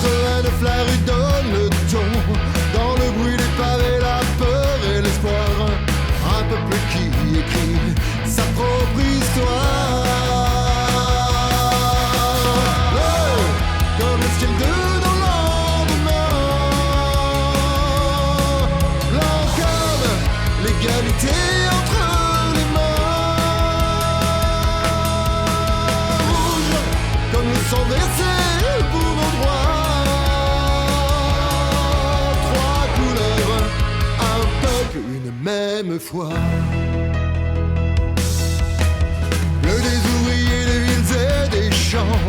89, la rue donne le ton. Dans le bruit des pavés, la peur et l'espoir. Un peuple qui écrit sa propre histoire. Hey, comme le ciel de nos lendemains. Blanc comme l'égalité entre les mains. Rouge comme le sang versé pour nos droits. Trois couleurs, un peuple, une même foi. Bleu des ouvriers, des villes et des champs.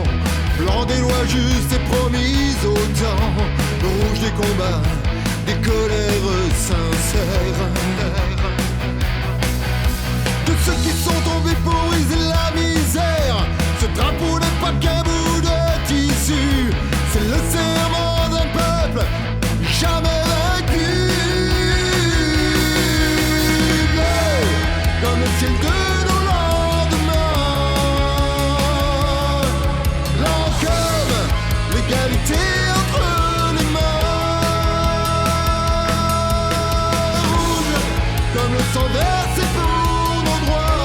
Blanc des lois justes et promises au temps. Rouge des combats, des colères sincères. De ceux qui sont tombés pour briser la misère. Ce drapeau n'est pas qu'un bout de tissu. C'est le serment d'un peuple jamais vaincu. Bleu comme le ciel de nos lendemains. Blanc comme l'égalité entre les mains. Rouge comme le sang versé pour nos droits.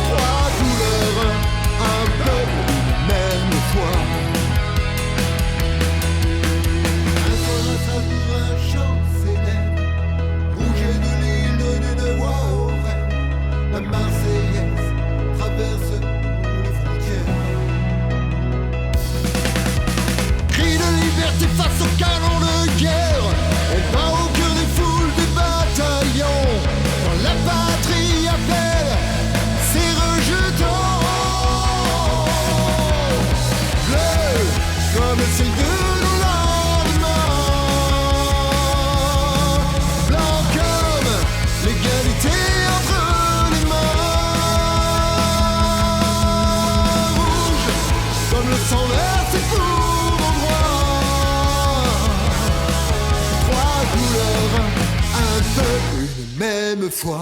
Trois couleurs, un peuple, une même foi. Un soir savoure un chant célèbre. Rouge de l'île donne une voix au rêve. La Marseillaise traverse les frontières. Cri de liberté face au canon de guerre. On bat au cœur des foules, des bataillons. Quand la patrie appelle ses rejetons. Bleu comme le ciel de nos lendemains. Blanc comme l'égalité entre les mains. Rouge comme le sang versé pour nos droits. Trois couleurs, un peuple, une même foi.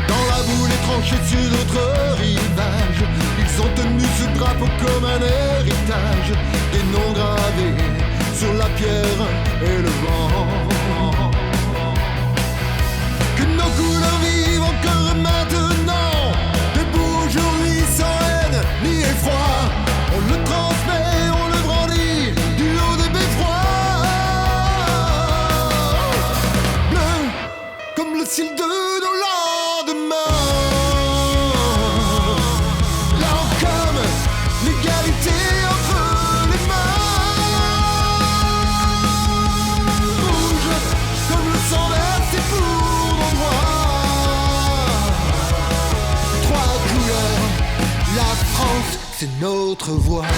Dans la boue, les tranchées sur notre rivage. Ils ont tenu ce drapeau comme un héritage. Des noms gravés sur la pierre et le vent. Que nos couleurs vivent encore maintenant. Debout aujourd'hui sans haine ni effroi. On le transmet, on le brandit du haut des beffrois. Bleu comme le ciel de nos lendemains. Blanc comme l'égalité entre les mains. Rouge comme le sang versé pour nos droits. Trois couleurs, la France, c'est notre voix.